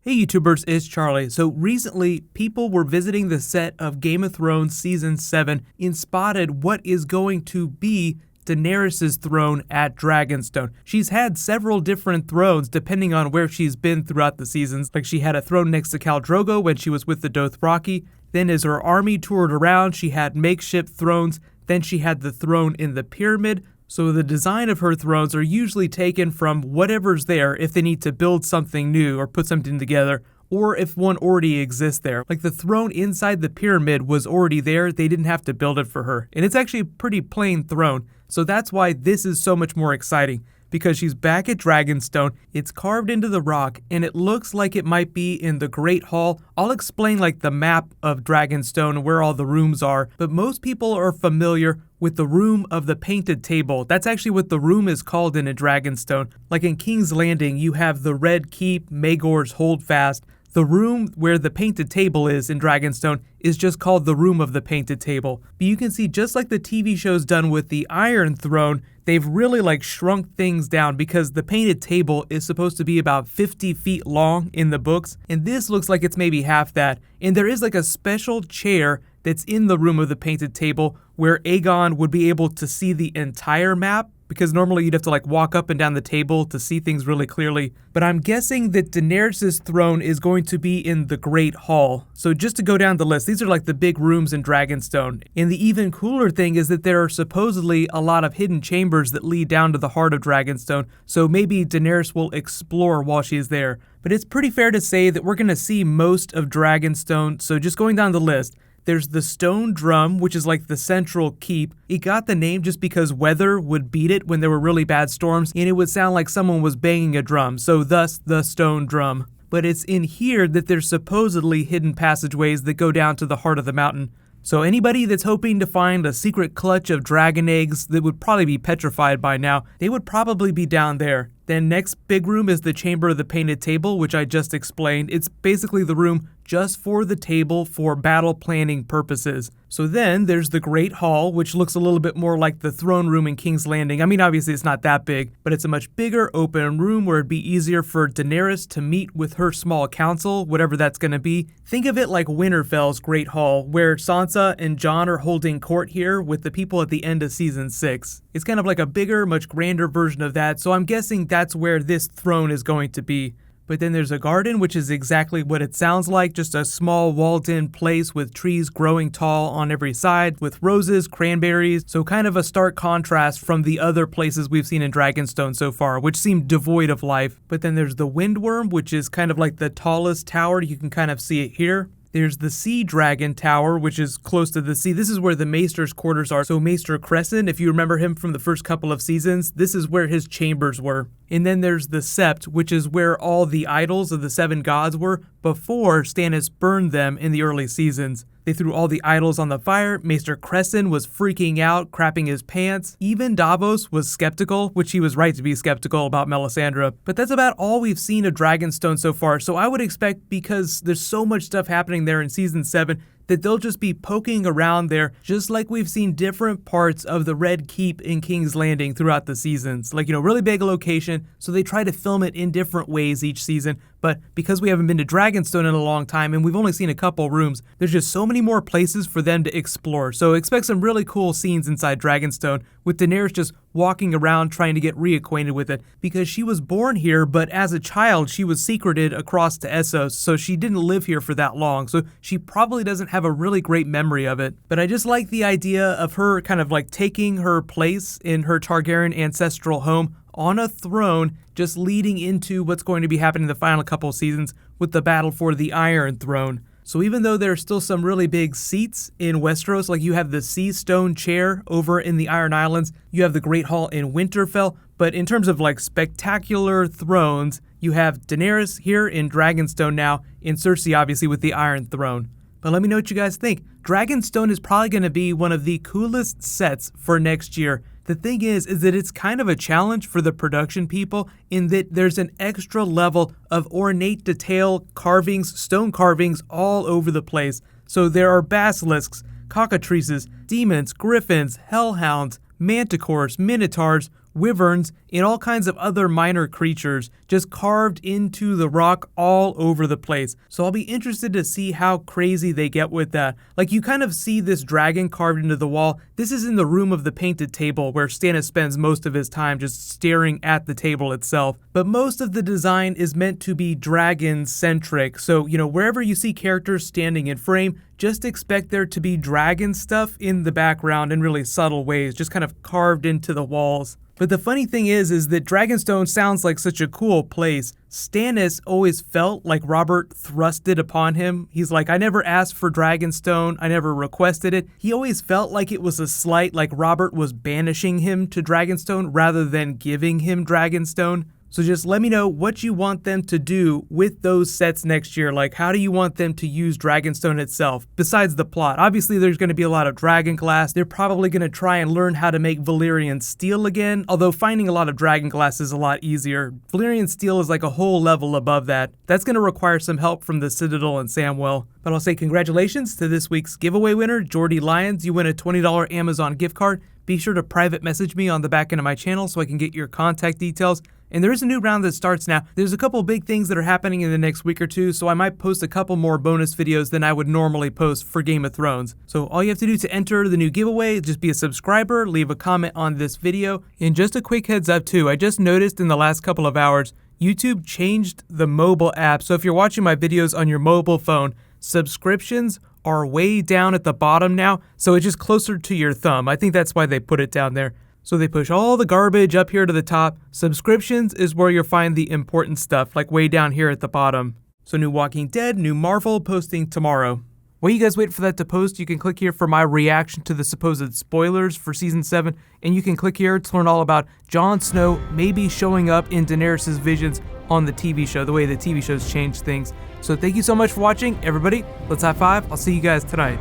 Hey YouTubers, it's Charlie. So recently, people were visiting the set of Game of Thrones Season 7 and spotted what is going to be Daenerys' throne at Dragonstone. She's had several different thrones depending on where she's been throughout the seasons. Like she had a throne next to Khal Drogo when she was with the Dothraki. Then as her army toured around, she had makeshift thrones. Then she had the throne in the pyramid. So the design of her thrones are usually taken from whatever's there if they need to build something new or put something together, or if one already exists there. Like the throne inside the pyramid was already there, they didn't have to build it for her. And it's actually a pretty plain throne, so that's why this is so much more exciting. Because she's back at Dragonstone, it's carved into the rock, and it looks like it might be in the Great Hall. I'll explain like the map of Dragonstone and where all the rooms are, but most people are familiar with the Room of the Painted Table. That's actually what the room is called in a Dragonstone. Like in King's Landing, you have the Red Keep, Maegor's Holdfast. The room where the painted table is in Dragonstone is just called the Room of the Painted Table. But you can see, just like the TV show's done with the Iron Throne, they've really like shrunk things down because the painted table is supposed to be about 50 feet long in the books, and this looks like it's maybe half that. And there is like a special chair that's in the Room of the Painted Table where Aegon would be able to see the entire map, because normally you'd have to like walk up and down the table to see things really clearly. But I'm guessing that Daenerys' throne is going to be in the Great Hall. So just to go down the list, these are like the big rooms in Dragonstone. And the even cooler thing is that there are supposedly a lot of hidden chambers that lead down to the heart of Dragonstone. So maybe Daenerys will explore while she's there. But it's pretty fair to say that we're going to see most of Dragonstone. So just going down the list, there's the Stone Drum, which is like the central keep. It got the name just because weather would beat it when there were really bad storms, and it would sound like someone was banging a drum, so thus the Stone Drum. But it's in here that there's supposedly hidden passageways that go down to the heart of the mountain. So anybody that's hoping to find a secret clutch of dragon eggs that would probably be petrified by now, they would probably be down there. Then next big room is the Chamber of the Painted Table, which I just explained. It's basically the room just for the table for battle planning purposes. So then there's the Great Hall, which looks a little bit more like the throne room in King's Landing. I mean, obviously it's not that big, but it's a much bigger open room where it'd be easier for Daenerys to meet with her small council, whatever that's going to be. Think of it like Winterfell's Great Hall, where Sansa and Jon are holding court here with the people at the end of Season 6. It's kind of like a bigger, much grander version of that, so I'm guessing that's where this throne is going to be. But then there's a garden, which is exactly what it sounds like, just a small walled-in place with trees growing tall on every side, with roses, cranberries, so kind of a stark contrast from the other places we've seen in Dragonstone so far, which seem devoid of life. But then there's the Windworm, which is kind of like the tallest tower. You can kind of see it here. There's the Sea Dragon Tower, which is close to the sea. This is where the Maester's quarters are. So Maester Crescent, if you remember him from the first couple of seasons, this is where his chambers were. And then there's the Sept, which is where all the idols of the seven gods were before Stannis burned them in the early seasons. They threw all the idols on the fire. Maester Crescent was freaking out, crapping his pants. Even Davos was skeptical, which he was right to be skeptical about Melisandre. But that's about all we've seen of Dragonstone so far, so I would expect, because there's so much stuff happening there in Season 7, that they'll just be poking around there, just like we've seen different parts of the Red Keep in King's Landing throughout the seasons. Like, really big location, so they try to film it in different ways each season. But because we haven't been to Dragonstone in a long time and we've only seen a couple rooms, there's just so many more places for them to explore. So expect some really cool scenes inside Dragonstone, with Daenerys just walking around trying to get reacquainted with it, because she was born here, but as a child she was secreted across to Essos, so she didn't live here for that long, so she probably doesn't have a really great memory of it. But I just like the idea of her kind of like taking her place in her Targaryen ancestral home on a throne, just leading into what's going to be happening in the final couple of seasons with the battle for the Iron Throne. So even though there are still some really big seats in Westeros, like you have the Sea Stone chair over in the Iron Islands, you have the Great Hall in Winterfell, but in terms of like spectacular thrones, you have Daenerys here in Dragonstone now, and Cersei obviously with the Iron Throne. But let me know what you guys think. Dragonstone is probably going to be one of the coolest sets for next year. The thing is that it's kind of a challenge for the production people in that there's an extra level of ornate detail carvings, stone carvings all over the place. So there are basilisks, cockatrices, demons, griffins, hellhounds, manticores, minotaurs, wyverns, and all kinds of other minor creatures just carved into the rock all over the place. So I'll be interested to see how crazy they get with that. Like, you kind of see this dragon carved into the wall. This is in the room of the painted table where Stannis spends most of his time just staring at the table itself. But most of the design is meant to be dragon-centric. So, wherever you see characters standing in frame, just expect there to be dragon stuff in the background in really subtle ways, just kind of carved into the walls. But the funny thing is that Dragonstone sounds like such a cool place. Stannis always felt like Robert thrust it upon him. He's like, I never asked for Dragonstone, I never requested it. He always felt like it was a slight, like Robert was banishing him to Dragonstone rather than giving him Dragonstone. So just let me know what you want them to do with those sets next year. Like, how do you want them to use Dragonstone itself, besides the plot? Obviously, there's going to be a lot of dragonglass. They're probably going to try and learn how to make Valyrian steel again, although finding a lot of dragonglass is a lot easier. Valyrian steel is like a whole level above that. That's going to require some help from the Citadel and Samwell. But I'll say congratulations to this week's giveaway winner, Jordy Lyons. You win a $20 Amazon gift card. Be sure to private message me on the back end of my channel so I can get your contact details. And there is a new round that starts now. There's a couple big things that are happening in the next week or two, so I might post a couple more bonus videos than I would normally post for Game of Thrones. So all you have to do to enter the new giveaway is just be a subscriber, leave a comment on this video. And just a quick heads up too, I just noticed in the last couple of hours, YouTube changed the mobile app. So if you're watching my videos on your mobile phone, subscriptions are way down at the bottom now, so it's just closer to your thumb. I think that's why they put it down there. So they push all the garbage up here to the top. Subscriptions is where you'll find the important stuff, like way down here at the bottom. So new Walking Dead, new Marvel posting tomorrow. While you guys wait for that to post, you can click here for my reaction to the supposed spoilers for Season 7, and you can click here to learn all about Jon Snow maybe showing up in Daenerys' visions on the TV show, the way the TV shows change things. So thank you so much for watching, everybody. Let's high five. I'll see you guys tonight.